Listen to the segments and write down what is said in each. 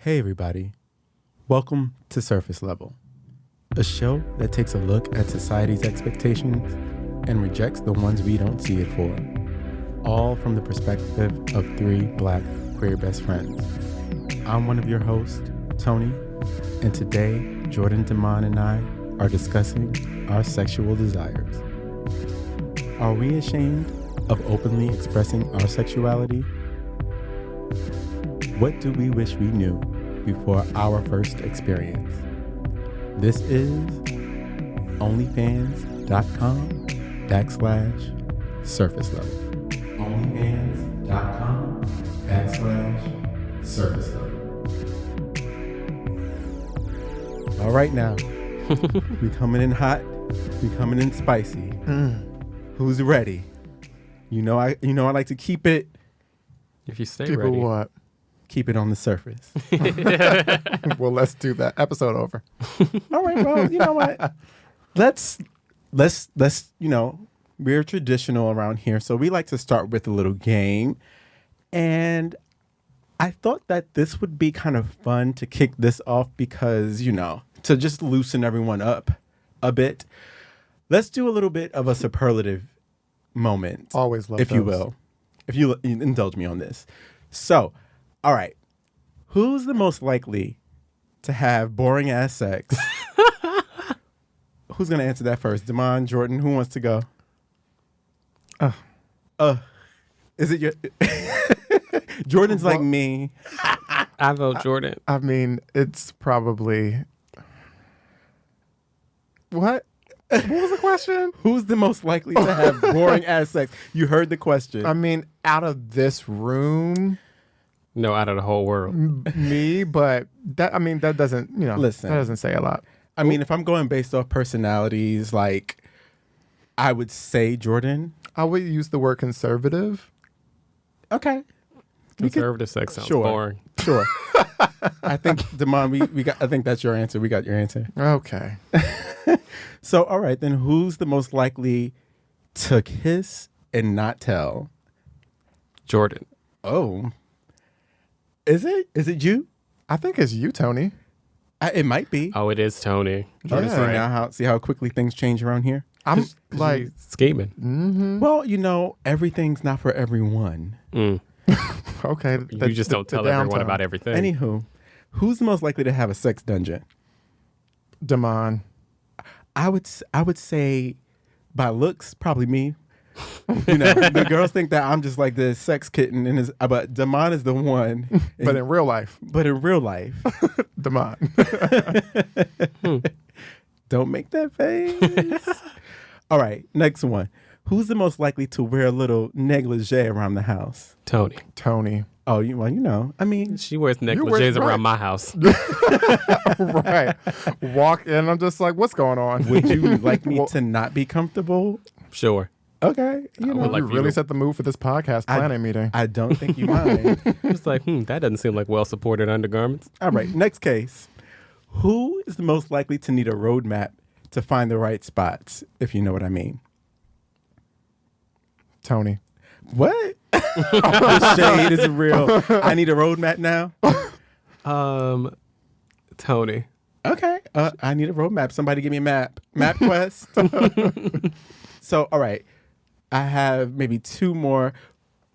Hey everybody, welcome to Surface Level, a show that takes a look at society's expectations and rejects the ones we don't see it for, all from the perspective of three Black queer best friends. I'm one of your hosts, Tony, and today Jordan, Damon, and I are discussing our sexual desires. Are we ashamed of openly expressing our sexuality? What do we wish we knew before our first experience? This is onlyfans.com/surface level. onlyfans.com/surface level. All right now, we coming in hot, we coming in spicy. Who's ready? You know I like to keep it. If you stay People ready. what? Keep it on the surface. Well, let's do that. Episode over. All right, well, you know what? Let's we're traditional around here, so we like to start with a little game. And I thought that this would be kind of fun to kick this off because, to just loosen everyone up a bit. Let's do a little bit of a superlative moment. Always love if you those. will. If you indulge me on this. So, all right. Who's the most likely to have boring ass sex? Who's going to answer that first? Damon, Jordan, who wants to go? Is it your... Jordan's like me. I vote Jordan. I mean, it's probably... What? What was the question? Who's the most likely to have boring ass sex? You heard the question. I mean, out of this room, No, out of the whole world. me, but that doesn't, Listen. that doesn't say a lot. I mean, if I'm going based off personalities, like, I would say Jordan. I would use the word conservative. Okay. Conservative sex sounds Sure. boring. Sure. I think, Damon, I think that's your answer. We got your answer. Okay. So, all right, then who's the most likely to kiss and not tell? Jordan. Oh. Is it? Is it you? I think it's you, Tony. It might be. Oh, it is Tony. Yeah. See how quickly things change around here? I'm like, Scheming. Well, everything's not for everyone. okay. You just don't tell everyone about everything. Anywho, who's the most likely to have a sex dungeon? Damon. I would say by looks, probably me. The girls think that I'm just like this sex kitten, but Damon is the one. But in real life, Damon. Don't make that face. All right, next one. Who's the most likely to wear a little negligee around the house? Tony. Tony. Oh, I mean, She wears negligees right. around my house. Right. Walk in, I'm just like, what's going on? would you like me to not be comfortable? Sure. Okay, would like You for you really to- set the mood for this podcast planning meeting. I don't think you mind. It's like, that doesn't seem like well-supported undergarments. All right, next case. Who is the most likely to need a roadmap to find the right spots, if you know what I mean? Tony. What? The shade is real. I need a roadmap now? Tony. Okay. I need a roadmap. Somebody give me a map. Map quest. So, all right. I have maybe two more.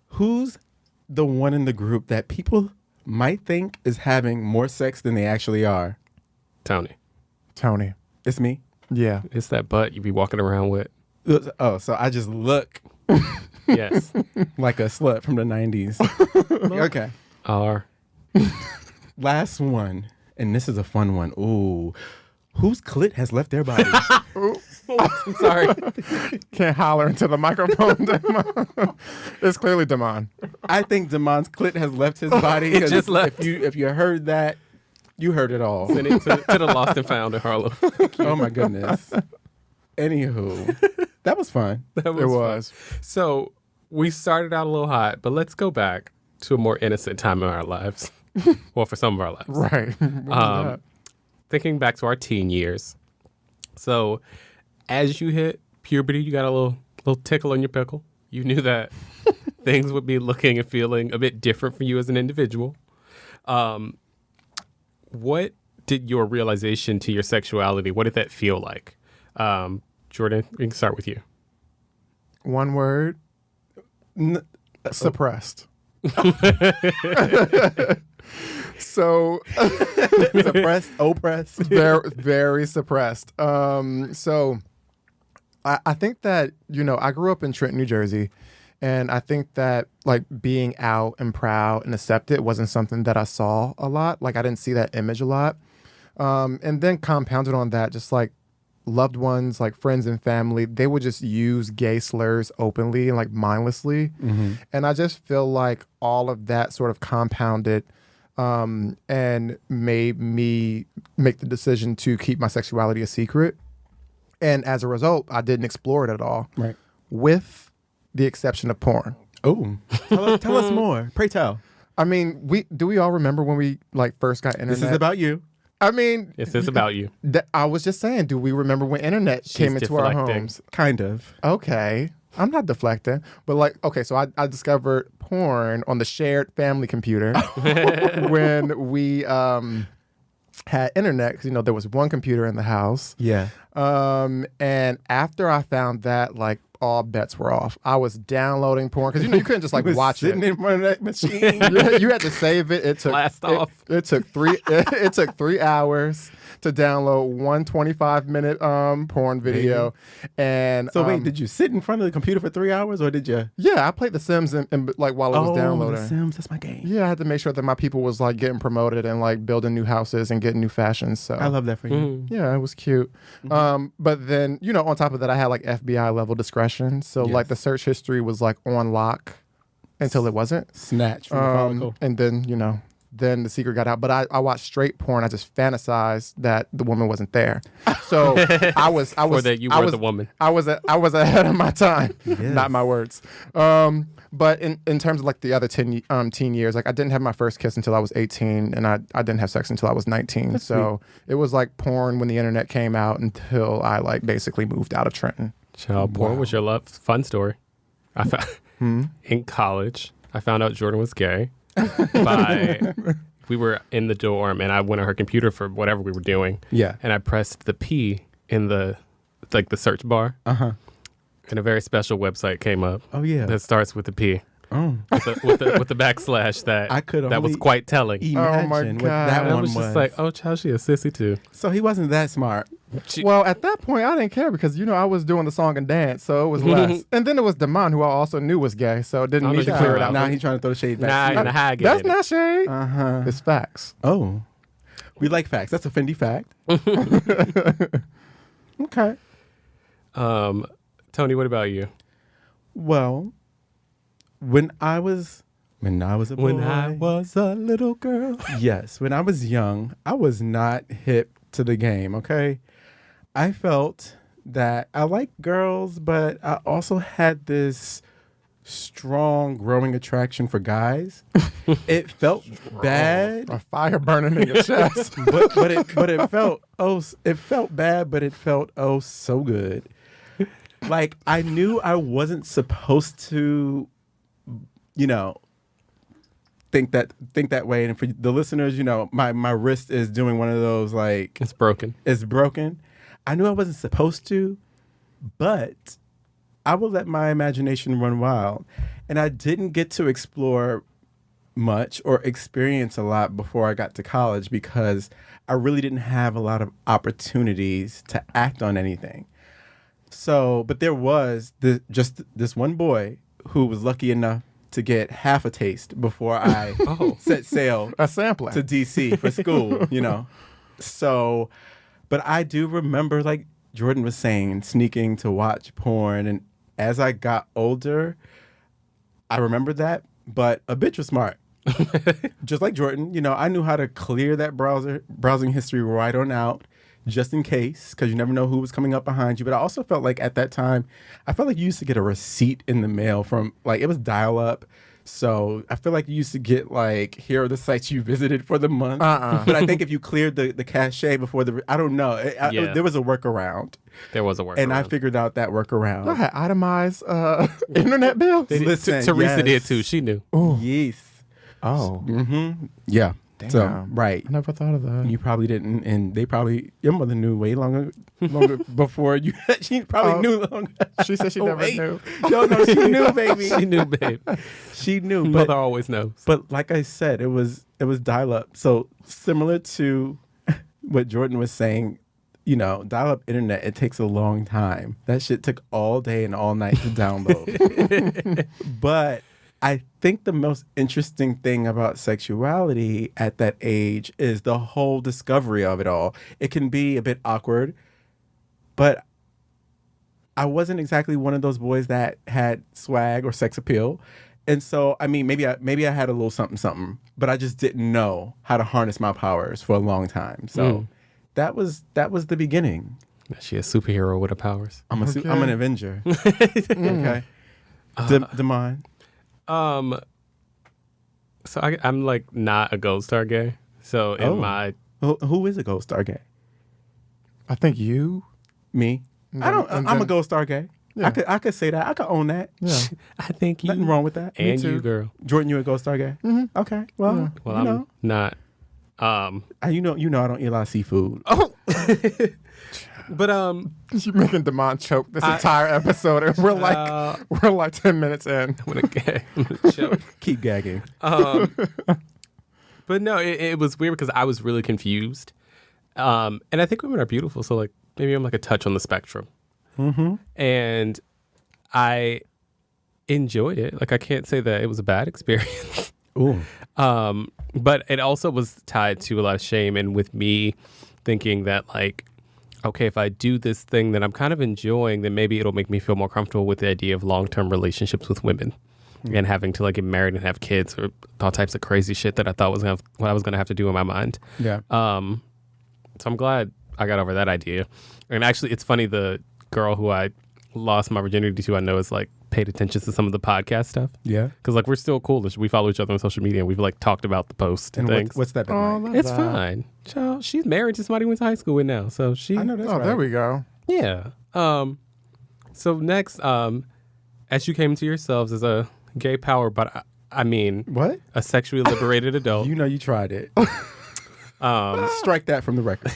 Who's the one in the group that people might think is having more sex than they actually are? Tony. Tony. It's me. Yeah. It's that butt you be walking around with. Oh, so I just look Yes. like a slut from the 90s. Okay. R. Last one. And this is a fun one. Ooh. Whose clit has left their body? I'm sorry. Can't holler into the microphone, Damon. It's clearly Damon. I think Damon's clit has left his body. It just left. If you heard that, you heard it all. Send it to the lost and found in Harlem. Oh my goodness. Anywho, that was fun. That It was. fun. So we started out a little hot, but let's go back to a more innocent time in our lives. Well, for some of our lives. Right. What was that? Thinking back to our teen years. So as you hit puberty, you got a little tickle in your pickle. You knew that things would be looking and feeling a bit different for you as an individual. what did your realization to your sexuality, what did that feel like? Jordan, we can start with you. One word. Suppressed. So Suppressed, oppressed. very, very suppressed. So I think that, I grew up in Trenton, New Jersey, and I think that like being out and proud and accepted wasn't something that I saw a lot. Like I didn't see that image a lot. And then compounded on that, just like loved ones, like friends and family, they would just use gay slurs openly and like mindlessly. Mm-hmm. And I just feel like all of that sort of compounded and made me make the decision to keep my sexuality a secret. And as a result, I didn't explore it at all. Right. With the exception of porn. Oh, tell us more. Pray tell. I mean, do we all remember when we like first got internet? This is about you. I mean, This is about you. I was just saying, do we remember when internet came into our deflecting. homes? Kind of. Okay. I'm not deflecting, but like, okay, so I discovered porn on the shared family computer when we had internet, because, there was one computer in the house. Yeah. And after I found that, like, all bets were off. I was downloading porn, because, you couldn't just like watch it. Sitting in front of that machine. You had to save it. It took Blast off. It took 3 hours to download one 25-minute porn video. And So wait, did you sit in front of the computer for 3 hours, or did you? yeah, I played The Sims and like while it was downloading. The Sims, that's my game. Yeah, I had to make sure that my people was like getting promoted and like building new houses and getting new fashions. So I love that for you. yeah, it was cute. But then, on top of that, I had like FBI level discretion. So like Yes. the search history was like on lock until it wasn't. Snatch from the follicle. And then, then the secret got out. But I watched straight porn. I just fantasized that the woman wasn't there. So I was Or that you were the woman. I was ahead of my time. Yes. Not my words. But in terms of like the other teen years, like I didn't have my first kiss until I was 18, and I didn't have sex until I was 19. That's so it was like porn when the internet came out until I like basically moved out of Trenton. Child porn was your fun story. I found in college, I found out Jordan was gay. We were in the dorm, and I went on her computer for whatever we were doing. Yeah. And I pressed the P in the search bar, Uh-huh. and a very special website came up. Oh, yeah. That starts with the P. Oh. With the backslash that I could that was only quite telling. Imagine my what God. that And I one was just like, oh, child, she a sissy too. So he wasn't that smart. Well, at that point, I didn't care because, I was doing the song and dance, so it was less. And then there was Damon, who I also knew was gay, so it didn't I need to know clear you it out. Now he's trying to throw the shade back. Nah, to you. nah, how I get That's it. not shade. Uh-huh. It's facts. Oh. We like facts. That's a Fendi fact. Okay. Tony, what about you? Well, when I was a boy. When I was a little girl. Yes, when I was young, I was not hip to the game, okay? I felt that I liked girls, but I also had this strong growing attraction for guys. It felt bad, A fire burning in your chest. but it felt bad, but it felt so good. Like I knew I wasn't supposed to, think that way. And for the listeners, my wrist is doing one of those like It's broken. it's broken. I knew I wasn't supposed to, but I would let my imagination run wild. And I didn't get to explore much or experience a lot before I got to college because I really didn't have a lot of opportunities to act on anything. So, but there was just this one boy who was lucky enough to get half a taste before I set sail A sampling. to DC for school, So, but I do remember, like Jordan was saying, sneaking to watch porn. And as I got older, I remember that, but a bitch was smart. Just like Jordan, I knew how to clear that browsing history right on out, just in case, because you never know who was coming up behind you. But I also felt like at that time, I felt like you used to get a receipt in the mail from, like, it was dial-up. So I feel like you used to get, like, here are the sites you visited for the month. But I think if you cleared the cachet before I don't know. Yeah. There was a workaround. There was a workaround. And I figured out that workaround. I had itemized internet bills. Teresa did too. She knew. Yes. Oh. Yeah. Damn. So, right. I never thought of that. You probably didn't, and your mother knew way longer before you. She probably knew longer. She said she never knew. No, she knew, baby. She knew, babe. She knew. Mother always knows. But like I said, it was dial-up. So similar to what Jordan was saying, dial-up internet, it takes a long time. That shit took all day and all night to download. But I think the most interesting thing about sexuality at that age is the whole discovery of it all. It can be a bit awkward, but I wasn't exactly one of those boys that had swag or sex appeal. And so, I mean, maybe I had a little something, but I just didn't know how to harness my powers for a long time. So that was the beginning. She a superhero with her powers. I'm an Avenger. Okay. Damon. So I'm like not a Gold Star gay. So in my who is a Gold Star gay? I think you. Me. I'm a Gold Star gay. Yeah. I could say that. I could own that. Yeah. I think you. Nothing wrong with that. And you, girl. Jordan, you a Gold Star gay? Mm-hmm. Okay. Well, I'm not. You know I don't eat a lot of seafood. Oh. But you're making Damon choke this entire episode, and we're like 10 minutes in. I'm gonna choke. Keep gagging. But no, it was weird because I was really confused. And I think women are beautiful, so like maybe I'm like a touch on the spectrum. Mm-hmm. And I enjoyed it. Like I can't say that it was a bad experience. Ooh. But it also was tied to a lot of shame, and with me thinking that like, okay, if I do this thing that I'm kind of enjoying, then maybe it'll make me feel more comfortable with the idea of long-term relationships with women and having to like get married and have kids or all types of crazy shit that I thought was what I was going to have to do in my mind. Yeah. So I'm glad I got over that idea. And actually, it's funny, the girl who I lost my virginity to, I know is like paid attention to some of the podcast stuff. Yeah. Because like we're still cool. We follow each other on social media and we've like talked about the post and things. What's that been like? It's fine. Child, she's married to somebody we went to high school with now. So I know that's right. There we go. Yeah. So next, as you came to yourselves as a gay power, but I mean, what? A sexually liberated adult. You tried it. Strike that from the record.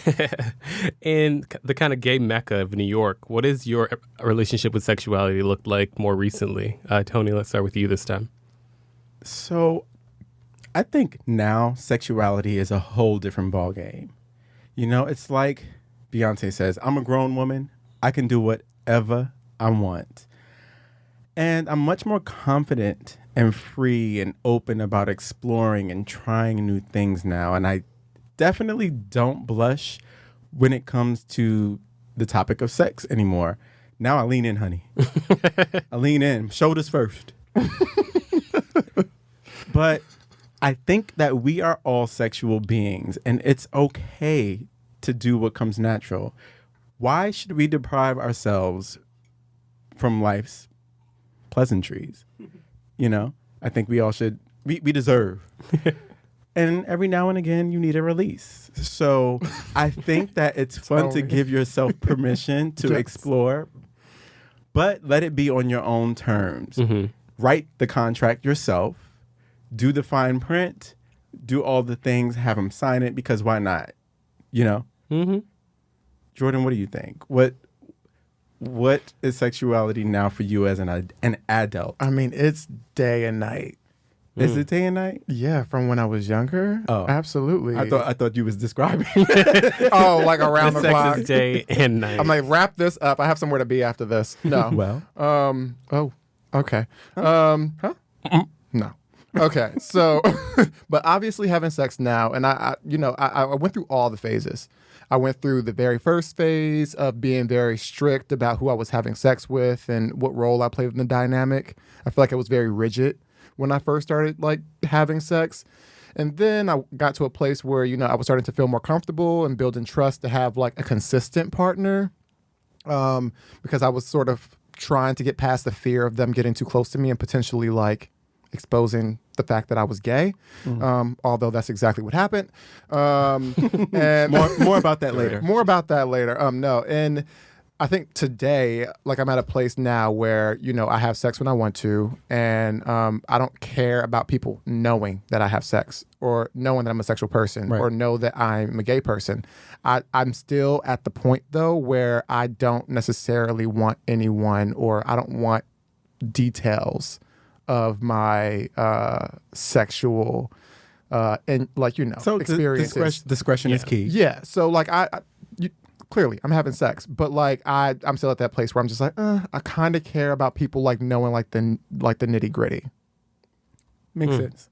In the kind of gay mecca of New York, what is your relationship with sexuality looked like more recently? Tony, let's start with you this time. So I think now sexuality is a whole different ballgame. It's like Beyonce says, I'm a grown woman. I can do whatever I want. And I'm much more confident and free and open about exploring and trying new things now. And I definitely don't blush when it comes to the topic of sex anymore. Now I lean in, honey. I lean in. Shoulders first. But I think that we are all sexual beings, and it's okay to do what comes natural. Why should we deprive ourselves from life's pleasantries? I think we all should. We deserve. And every now and again, you need a release. So I think that it's fun to give yourself permission to explore, but let it be on your own terms. Mm-hmm. Write the contract yourself. Do the fine print. Do all the things. Have them sign it, because why not? Mm-hmm. Jordan, what do you think? What is sexuality now for you as an adult? I mean, it's day and night. Is it day and night? Yeah, from when I was younger. Oh, absolutely. I thought you was describing. Oh, like around the sex clock. is day and night. I'm like, wrap this up. I have somewhere to be after this. No. Well. Oh. Okay. Huh? No. Okay. So, but obviously having sex now, and I went through all the phases. I went through the very first phase of being very strict about who I was having sex with and what role I played in the dynamic. I feel like I was very rigid when I first started like having sex. And then I got to a place where, I was starting to feel more comfortable and building trust to have like a consistent partner, because I was sort of trying to get past the fear of them getting too close to me and potentially like exposing the fact that I was gay, although that's exactly what happened. And more about that later. More about that later. No, and I think today, like I'm at a place now where, I have sex when I want to, and I don't care about people knowing that I have sex or knowing that I'm a sexual person Right. or know that I'm a gay person. I'm still at the point, though, where I don't necessarily want anyone, or I don't want details of my sexual and So experiences. discretion is key. Yeah. So like clearly I'm having sex, but like I'm still at that place where I'm just like, I kind of care about people like knowing like the nitty gritty. Makes sense.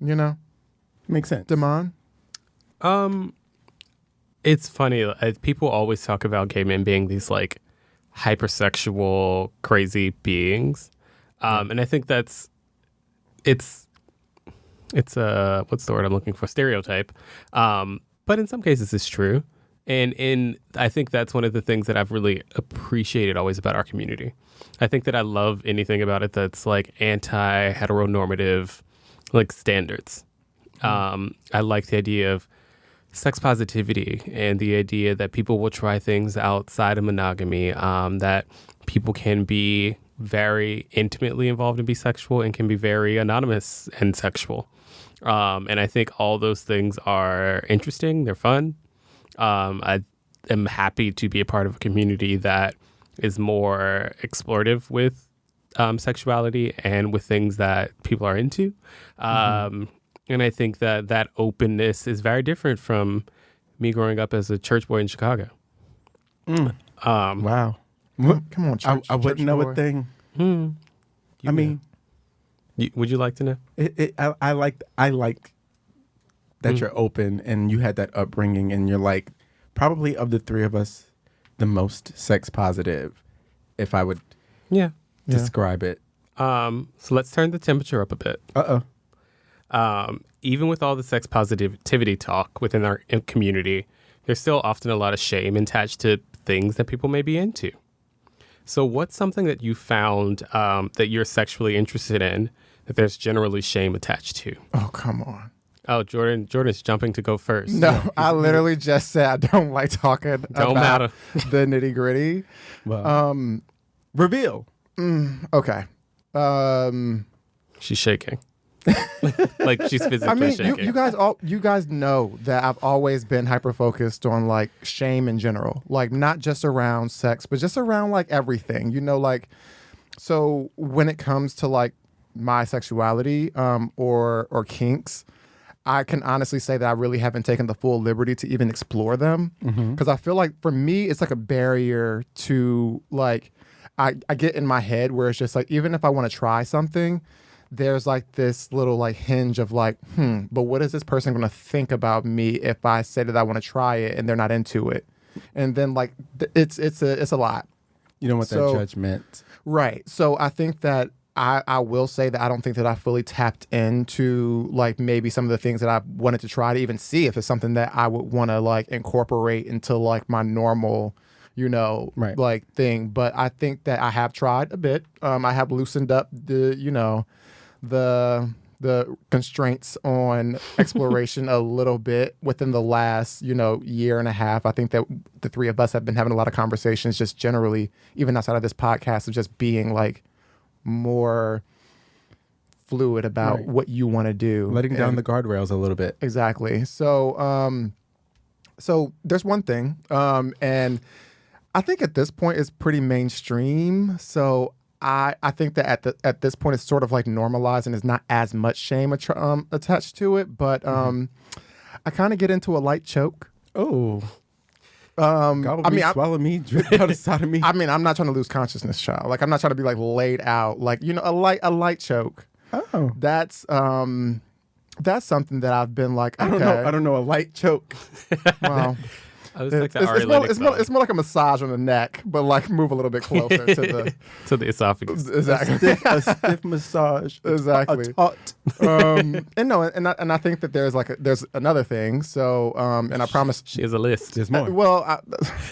Makes sense. Damon? It's funny. People always talk about gay men being these like hypersexual, crazy beings, and I think it's a what's the word I'm looking for? Stereotype. But in some cases, it's true, and I think that's one of the things that I've really appreciated always about our community. I think that I love anything about it that's like anti-heteronormative, like standards. I like the idea of sex positivity and the idea that people will try things outside of monogamy, that people can be very intimately involved and be sexual and can be very anonymous and sexual. And I think all those things are interesting. They're fun. I am happy to be a part of a community that is more explorative with sexuality and with things that people are into. And I think that openness is very different from me growing up as a church boy in Chicago. Wow. Come on, church. I wouldn't church know boy. a thing. I mean, would you like to know? I like that you're open and you had that upbringing, and you're like probably of the three of us the most sex positive, if I would describe it. So let's turn the temperature up a bit. Even with all the sex positivity talk within our community, there's still often a lot of shame attached to things that people may be into. So what's something that you found that you're sexually interested in that there's generally shame attached to? Oh, come on. Oh, Jordan's jumping to go first. No, I literally just said I don't like talking about the nitty gritty. Well, reveal. Okay. She's shaking. Like she's physically shaking. You guys know that I've always been hyper focused on like shame in general, like not just around sex, but just around like everything. So when it comes to like my sexuality or kinks, I can honestly say that I really haven't taken the full liberty to even explore them, because I feel like for me it's like a barrier to like I get in my head where it's just like, even if I want to try something, there's like this little like hinge of like, but what is this person going to think about me if I say that I want to try it and they're not into it? And then like it's a lot. You don't want that judgment. Right. So I think that I will say that I don't think that I fully tapped into like maybe some of the things that I wanted to try to even see if it's something that I would want to like incorporate into like my normal, right, like thing. But I think that I have tried a bit. I have loosened up the constraints on exploration a little bit within the last, year and a half. I think that the three of us have been having a lot of conversations just generally, even outside of this podcast, of just being like more fluid about what you want to do. Letting down the guardrails a little bit. Exactly. So, so there's one thing. And I think at this point it's pretty mainstream. So I think that at this point it's sort of like normalized and there's not as much shame attached to it. But I kind of get into a light choke. Oh. Swallow me, drip out the side of me. I mean, I'm not trying to lose consciousness, child. Like, I'm not trying to be like laid out. Like, a light choke. Oh. That's something that I've been like, okay. I don't know a light choke. Well, it's more like a massage on the neck, but like move a little bit closer to the esophagus. Exactly. A stiff massage. Exactly. And I think that there's another thing. So and I promise she has a list. There's more. Well,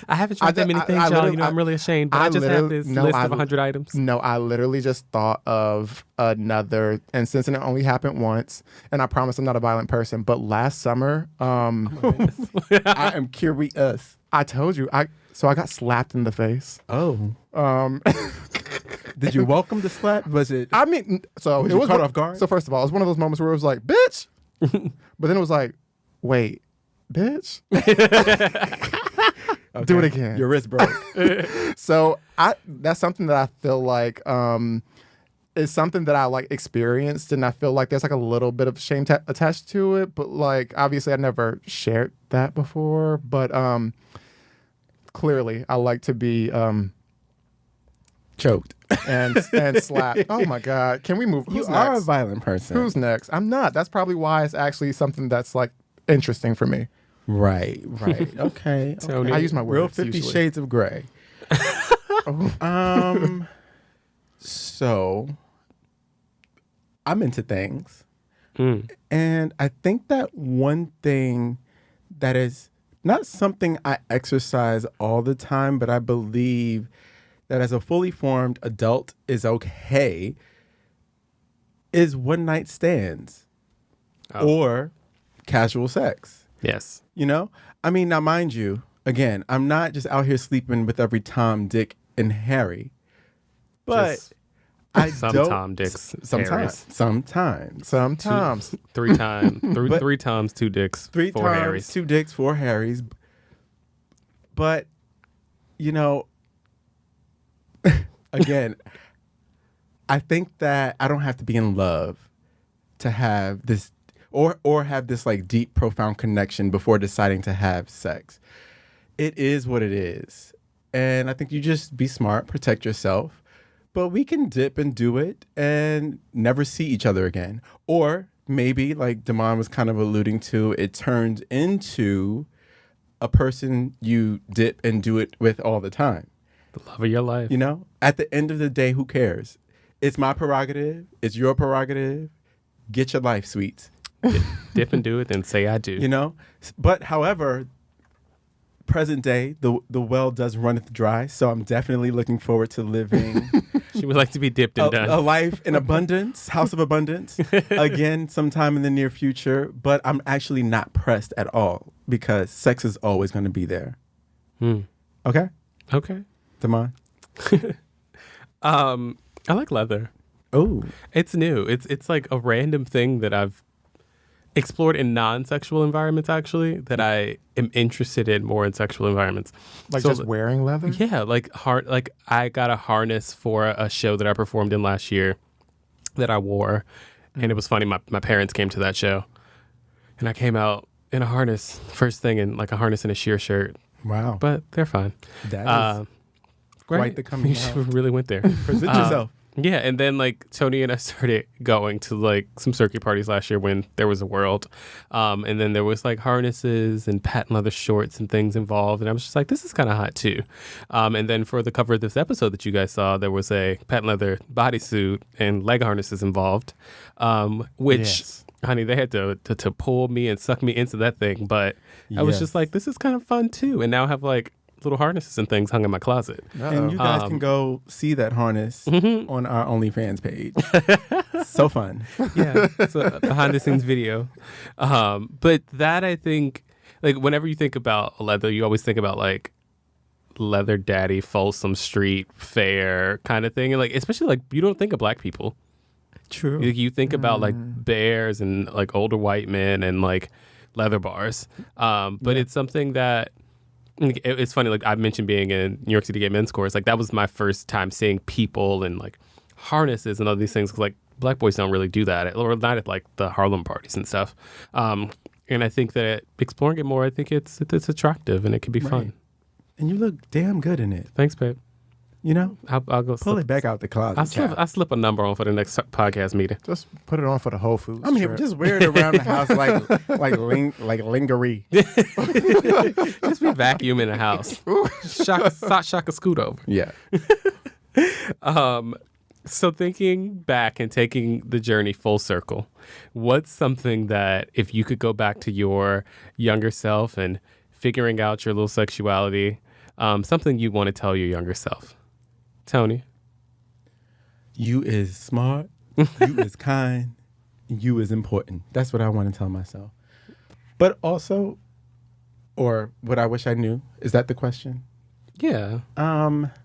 I haven't tried that many things, y'all. I'm really ashamed. But I just have this list of 100 items. No, I literally just thought of another instance, and it only happened once. And I promise I'm not a violent person. But last summer, I am curious. I told you. So I got slapped in the face. Oh. Um, Did you welcome the slap? Was it? I mean, so Was it you was caught off guard? So first of all, it was one of those moments where it was like, bitch. But then it was like, wait, bitch. Okay. Do it again. Your wrist broke. So that's something that I feel like is something that I like experienced, and I feel like there's like a little bit of shame attached to it. But like obviously I never shared that before. But clearly I like to be Choked. and slapped. Oh my God. Can we move? You Who's are a next? violent person. Who's next? I'm not. That's probably why it's actually something that's like interesting for me. Right. Okay. Tony. I use my Real words 50 usually. Shades of Grey. So I'm into things. And I think that one thing that is not something I exercise all the time, but I believe that as a fully formed adult is okay, is one night stands or casual sex. Yes. You know? I mean, now mind you, again, I'm not just out here sleeping with every Tom, Dick, and Harry. But Just I some don't. Tom, Dicks, Sometimes. Harrys. Sometimes. 3 times. But- 3 Toms, 2 Dicks, 3 4 Toms, Harrys. 2 Dicks, 4 Harrys. But, you know, again, I think that I don't have to be in love to have this or have this like deep, profound connection before deciding to have sex. It is what it is. And I think you just be smart, protect yourself. But we can dip and do it and never see each other again. Or maybe, like Damon was kind of alluding to, it turns into a person you dip and do it with all the time. The love of your life. You know, at the end of the day, who cares? It's my prerogative. It's your prerogative. Get your life, sweets. Dip and do it, then say I do. You know? But however, present day, the well does runneth dry. So I'm definitely looking forward to living She would like to be dipped and done. a life in abundance, house of abundance, again, sometime in the near future. But I'm actually not pressed at all because sex is always going to be there. Okay? Okay. Damon? I like leather. Oh. It's new. It's like a random thing that I've explored in non-sexual environments, actually, that I am interested in more in sexual environments. Like So, just wearing leather? Yeah, like I got a harness for a show that I performed in last year that I wore. And it was funny, my parents came to that show. And I came out in a harness, first thing, in like a harness and a sheer shirt. Wow. But they're fine. That is quite Right? the coming You out. really went there. Present yourself. Yeah, and then like Tony and I started going to like some circuit parties last year when there was a world, and then there was like harnesses and patent leather shorts and things involved, and I was just like, this is kind of hot too. And then for the cover of this episode that you guys saw, there was a patent leather bodysuit and leg harnesses involved, which. Yes. Honey, they had to pull me and suck me into that thing, but I was Yes. just like, this is kind of fun too. And now I have like little harnesses and things hung in my closet. And you guys can go see that harness on our OnlyFans page. So fun. Yeah, it's a behind the scenes video. But that, I think, like whenever you think about leather, you always think about like leather daddy, Folsom Street fair kind of thing. And like, especially like you don't think of black people. True. You think about like bears and like older white men and like leather bars. But it's something that it's funny. Like I mentioned being in New York City Gay Men's Chorus. Like that was my first time seeing people and like harnesses and all these things. 'Cause like black boys don't really do that, or not at like the Harlem parties and stuff. And I think that exploring it more, I think it's attractive and it can be fun. And you look damn good in it. Thanks, babe. You know? I'll go Pull slip, it back out the closet. I'll slip a number on for the next podcast meeting. Just put it on for the Whole Foods. I'm here. trip. Just wear it around the house like lingerie. Just be vacuuming the house. Shaka scoot over. Yeah. So thinking back and taking the journey full circle, what's something that if you could go back to your younger self and figuring out your little sexuality, something you want to tell your younger self? Tony? You is smart. You is kind. You is important. That's what I want to tell myself. But also, or what I wish I knew, is that the question? Yeah.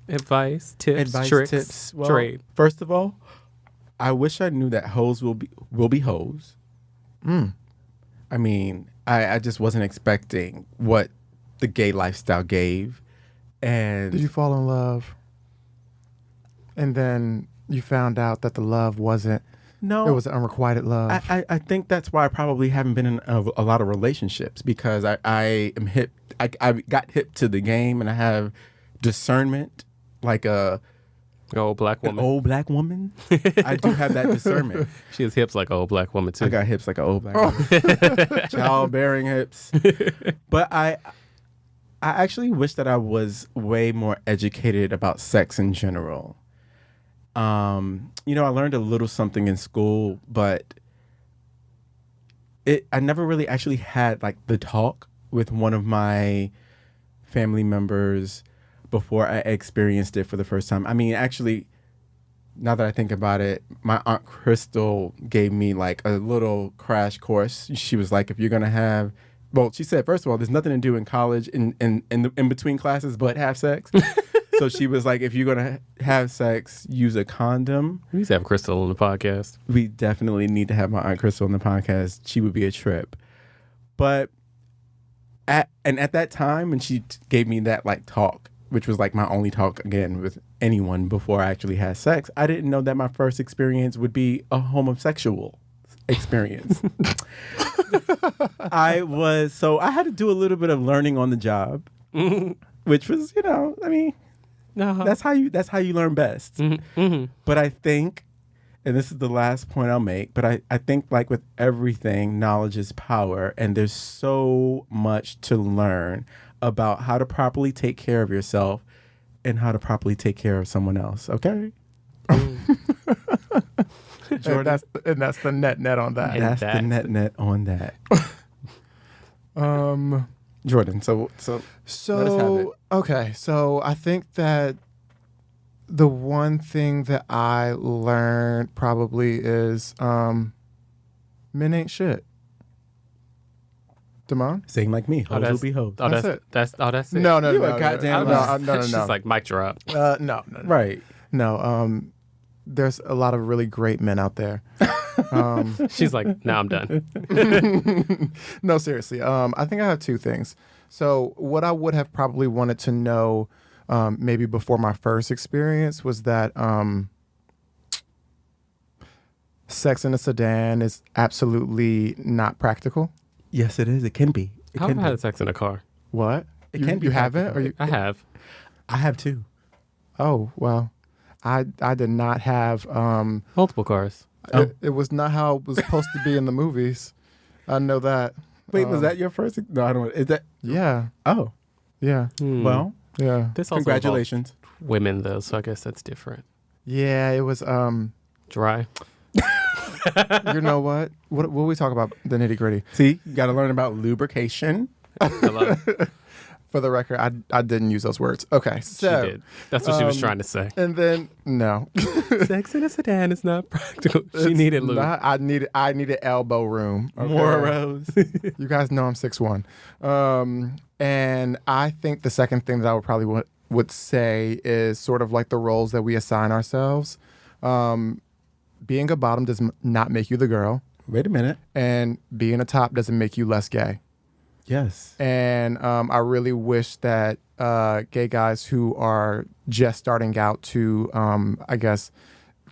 Advice, tips, tricks, tips. Well, trade. first of all, I wish I knew that hoes will be hoes. I mean, I just wasn't expecting what the gay lifestyle gave. And Did you fall in love? And then you found out that the love wasn't. No, It was unrequited love. I think that's why I probably haven't been in a lot of relationships, because I am hip. I got hip to the game, and I have discernment like Old black an woman. old black woman. I do have that discernment. She has hips like an old black woman too. I got hips like an old black woman. Childbearing hips. But I actually wish that I was way more educated about sex in general. I learned a little something in school, but I never really actually had like the talk with one of my family members before I experienced it for the first time. I mean, actually, now that I think about it, my Aunt Crystal gave me like a little crash course. She was like, if you're going to have, well, she said, first of all, there's nothing to do in college in between classes but have sex. So she was like, if you're going to have sex, use a condom. We need to have Crystal on the podcast. We definitely need to have my Aunt Crystal on the podcast. She would be a trip. But at that time, when she gave me that like talk, which was like my only talk again with anyone before I actually had sex, I didn't know that my first experience would be a homosexual experience. I had to do a little bit of learning on the job, which was, that's how you learn best. But I think, and this is the last point I'll make, but I think like with everything, knowledge is power, and there's so much to learn about how to properly take care of yourself and how to properly take care of someone else. Okay. Jordan, and that's the net on that. That's the net on that. Jordan, so let us have it. Okay, so I think that the one thing that I learned probably is men ain't shit. Damon? Sing like me. Hoes will be hoes. That's it. That's it. No. You a goddamn no. She's like mic drop. No. Right. No. There's a lot of really great men out there. She's like, now I'm done. No, seriously. I think I have two things. So what I would have probably wanted to know maybe before my first experience was that sex in a sedan is absolutely not practical. Yes, it is. It can be. How have I had sex in a car? What? It can be You haven't? practical. Or you, I have. I have too. oh, well, I did not have... Multiple cars. It was not how it was supposed to be in the movies. I know that. Wait, was that your first? No, I don't. Is that? Yeah. Oh, Yeah. well, Yeah. This also congratulations. involves women, though, so I guess that's different. Yeah, it was... Dry. you know what? What we talk about the nitty gritty. See, you got to learn about lubrication. I love it. For the record, I didn't use those words. Okay, so She did. That's what she was trying to say. and then no, Sex in a sedan is not practical. She needed lube. I needed elbow room. Okay? More rows. You guys know I'm 6'1". And I think the second thing that I would probably would say is sort of like the roles that we assign ourselves. Being a bottom does not make you the girl, Wait a minute. and being a top doesn't make you less gay. Yes. And I really wish that gay guys who are just starting out to, I guess,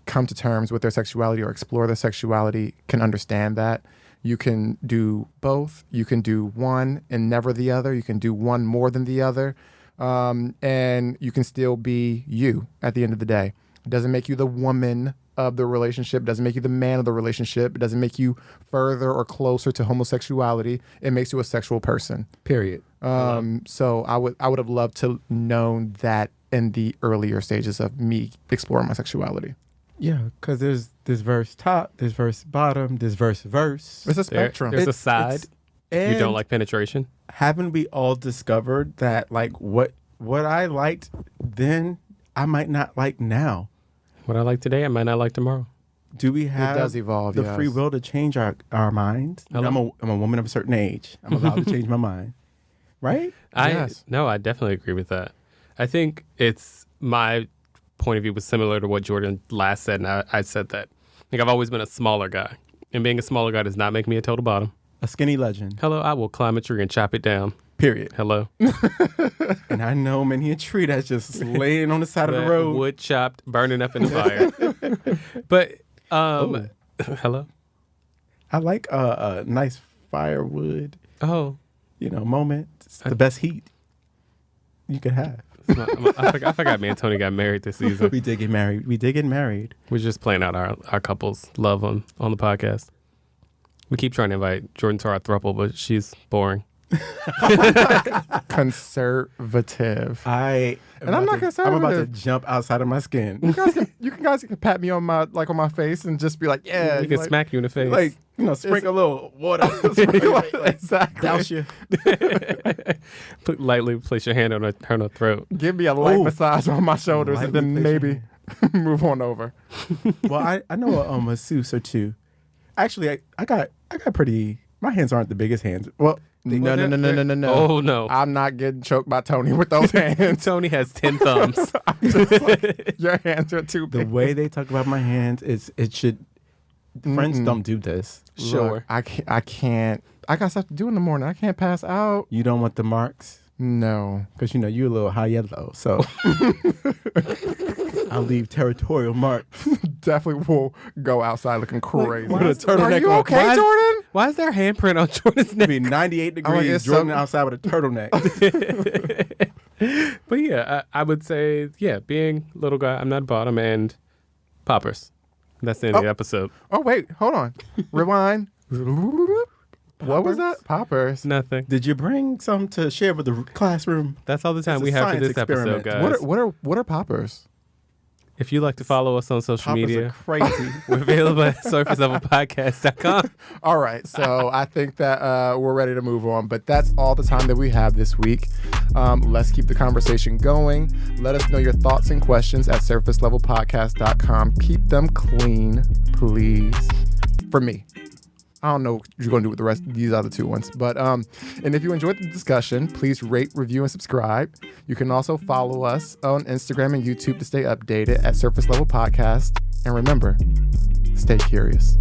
come to terms with their sexuality or explore their sexuality can understand that. You can do both. You can do one and never the other. You can do one more than the other. And you can still be you at the end of the day. It doesn't make you the woman of the relationship. It doesn't make you the man of the relationship. It doesn't make you further or closer to homosexuality. It makes you a sexual person. Period. So I would have loved to known that in the earlier stages of me exploring my sexuality. Yeah, because there's verse top, there's verse bottom, there's verse. It's a spectrum. There's a side. You and don't like penetration? Haven't we all discovered that like what I liked then, I might not like now? What I like today, I might not like tomorrow. Do we have does evolve, the yes. free will to change our minds? I'm a woman of a certain age. I'm allowed to change my mind. Right? Yes. No, I definitely agree with that. I think it's my point of view was similar to what Jordan last said, and I said that. I think I've always been a smaller guy, and being a smaller guy does not make me a total bottom. A skinny legend. Hello, I will climb a tree and chop it down. Period. Hello. And I know many a tree that's just laying on the side of the road. Wood chopped, burning up in the fire. But, hello? I like a nice firewood, Oh. moment. It's the best heat you could have. I forgot me and Tony got married this season. We did get married. We're just playing out our couple's love on the podcast. We keep trying to invite Jordan to our throuple, but she's boring. Conservative. I'm not conservative. I'm about to jump outside of my skin. You guys can pat me on my face and just be like, yeah. We can smack you in the face. Like, sprinkle a little water. Exactly. Douse you. Lightly place your hand on her throat. Give me a light massage on my shoulders and then maybe move on over. Well, I know a masseuse or two. Actually, I got pretty. My hands aren't the biggest hands. Well, no. Oh no! I'm not getting choked by Tony with those hands. Tony has 10 thumbs. I'm just like, your hands are too big. The way they talk about my hands is it should. Friends don't do this. Sure. Look, I can't. I got stuff to do in the morning. I can't pass out. You don't want the marks? No. Because you're a little high yellow, so I'll leave territorial marks. Definitely will go outside looking crazy. With a turtleneck Are you on. okay, Jordan? Why is there a handprint on Jordan's neck? It'd be 98 degrees, it's Jordan outside with a turtleneck. But yeah, I would say, being little guy, I'm not bottom, and poppers. That's the end of the episode. Oh, wait. Hold on. Rewind. What was that? Poppers. Nothing. Did you bring some to share with the classroom? That's all the time It's a we have for science this episode, experiment. guys. What are poppers? If you'd like to follow us on social Poppers media, are crazy. we're available at surfacelevelpodcast.com. All right. So I think that we're ready to move on, but that's all the time that we have this week. Let's keep the conversation going. Let us know your thoughts and questions at surfacelevelpodcast.com. Keep them clean, please. For me. I don't know what you're going to do with the rest of these other two ones. But, and if you enjoyed the discussion, please rate, review, and subscribe. You can also follow us on Instagram and YouTube to stay updated at Surface Level Podcast. And remember, stay curious.